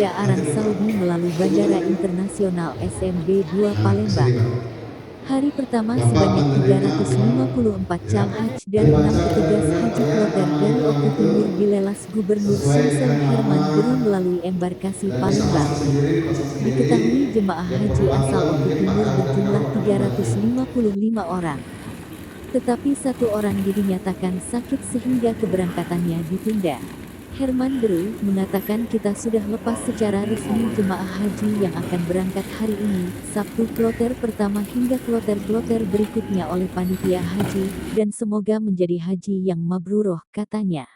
ke Arab Saudi melalui Bandara Internasional SMB 2 Palembang. Hari pertama sebanyak 354 calon haji dan 6 petugas haji kloter dari Oku Timur dilelas Gubernur Sumsel Herman Deru melalui embarkasi Palembang. Diketahui jemaah haji asal Oku Timur berjumlah 355 orang. Tetapi satu orang dinyatakan sakit sehingga keberangkatannya ditunda. Herman Deru mengatakan kita sudah lepas secara resmi jemaah haji yang akan berangkat hari ini, Sabtu kloter pertama hingga kloter-kloter berikutnya oleh panitia haji, dan semoga menjadi haji yang mabruroh, katanya.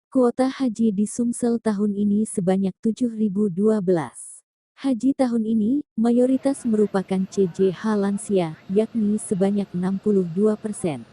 Kuota haji di Sumsel tahun ini sebanyak 7.012. Haji tahun ini, mayoritas merupakan CJH lansia, yakni sebanyak 62%.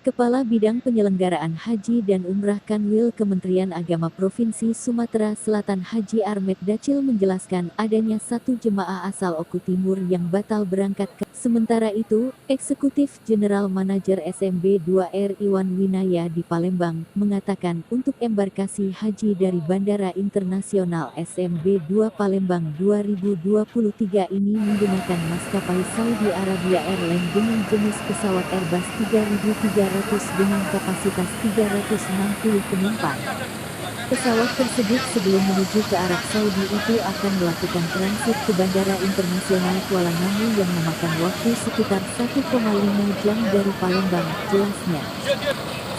Kepala Bidang Penyelenggaraan Haji dan Umrah Kanwil Kementerian Agama Provinsi Sumatera Selatan Haji Armet Dacil menjelaskan adanya satu jemaah asal Oku Timur yang batal berangkat ke. Sementara itu, Eksekutif General Manager SMB 2R Iwan Winaya di Palembang mengatakan untuk embarkasi haji dari Bandara Internasional SMB 2 Palembang 2023 ini menggunakan maskapai Saudi Arabia Airlines dengan jenis pesawat Airbus 3300 dengan kapasitas 360 penumpang. Pesawat tersebut sebelum menuju ke Arab Saudi itu akan melakukan transit ke Bandara Internasional Kuala Namu yang memakan waktu sekitar 1,5 jam dari Palembang, jelasnya.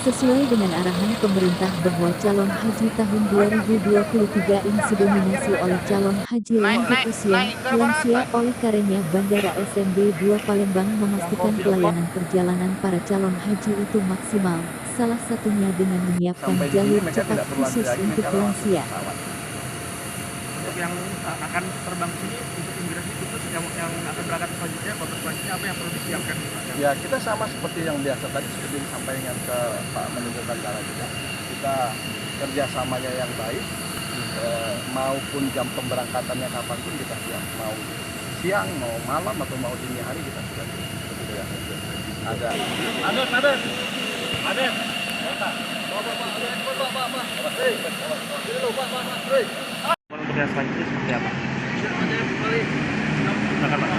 Sesuai dengan arahan pemerintah bahwa calon haji tahun 2023 ini didominasi oleh calon haji lanjut usia, lansia oleh karenanya Bandara SMB 2 Palembang memastikan pelayanan perjalanan para calon haji itu maksimal, salah satunya dengan menyiapkan jalur cepat khusus untuk lansia. Untuk yang akan terbang sini, untuk imigrasi khusus yang akan berangkat selanjutnya, kloter selanjutnya apa yang perlu disiapkan? Ya, kita sama seperti yang biasa tadi seperti disampaikan ke Pak Manajer Bandara juga. Kita kerjasamanya yang baik, maupun jam pemberangkatannya kapanpun kita siap. Mau siang, mau malam, atau mau dini hari kita sudah siap. Ada. Untuk yang selanjutnya seperti apa?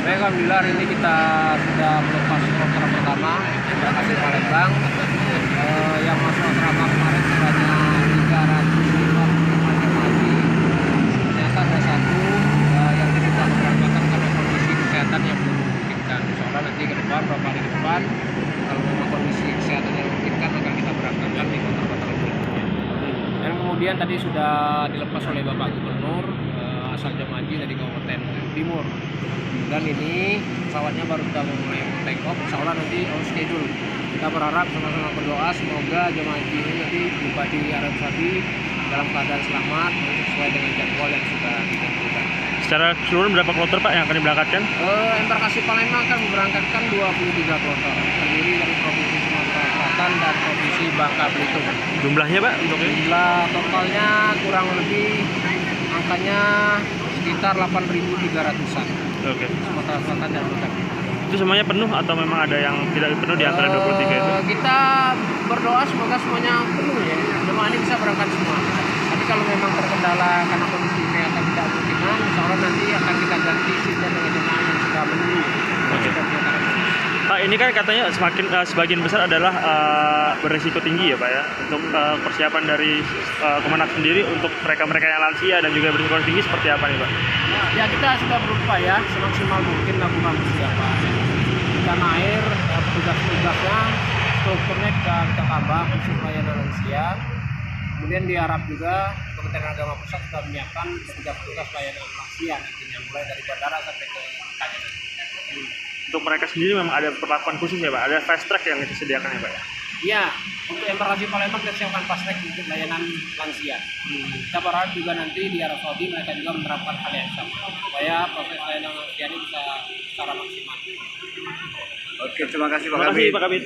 Alhamdulillah hari ini kita sudah melepas kloter pertama embarkasi Palembang yang masuk asrama kemarin sebanyak 355 haji. Ternyata ada satu yang tidak keberangkatan karena kondisi kesehatan yang belum memungkinkan. Soalnya nanti ke depan, beberapa hari ke depan, kalau memang kondisi kesehatan yang memungkinkan akan kita berangkatkan di kloter-kloter berikutnya. Dan kemudian tadi sudah dilepas oleh Bapak Gubernur asal jemaah haji dari Kabupaten Timur. Dan ini pesawatnya baru sudah mulai take off, insya Allah nanti on schedule. Kita berharap sama-sama berdoa semoga jemaah haji ini nanti tiba di Arab Saudi dalam keadaan selamat sesuai dengan jadwal yang sudah ditentukan. Secara keseluruhan berapa kloter Pak yang akan diberangkatkan? Embarkasi Palembang akan memberangkatkan 23 kloter, terdiri dari Provinsi Sumatera Selatan dan Provinsi Bangka Belitung. Jumlahnya Pak untuk ini? Jumlah totalnya kurang lebih angkanya sekitar 8.300-an. Oke. Sumatera Selatan dan Bangka. Itu semuanya penuh atau memang ada yang tidak penuh di antara 23 itu? Kita berdoa semoga semuanya penuh ya. Jemaah ini bisa berangkat semua. Tapi kalau memang terkendala karena kondisi kesehatan tidak mungkinan, insya Allah nanti akan kita ganti sistem dengan jemaah yang sudah menunggu. Oke. Pak, ini kan katanya sebagian besar adalah berisiko tinggi ya Pak ya, untuk persiapan dari Kemenak sendiri untuk mereka-mereka yang lansia dan juga berisiko tinggi seperti apa nih Pak? Ya, kita sudah berupaya semaksimal mungkin lakukan persiapan. Tanah air, petugas-petugasnya, strukturnya kita tambah khusus layanan lansia. Kemudian di Arab juga Kementerian Agama Pusat sudah menyiapkan petugas-petugas layanan lansia nantinya mulai dari bandara sampai ke Kajian. Untuk mereka sendiri memang ada perlakuan khusus ya Pak? Ada fast track yang disediakan ya Pak ya? Iya, untuk embarkasi Palembang kita siapkan fast track untuk layanan lansia. Kita berharap juga nanti di Arab Saudi mereka juga menerapkan hal yang sama supaya proses layanan lansia ini bisa secara maksimal. Oke, terima kasih Pak Terima kasih Pak Kabit.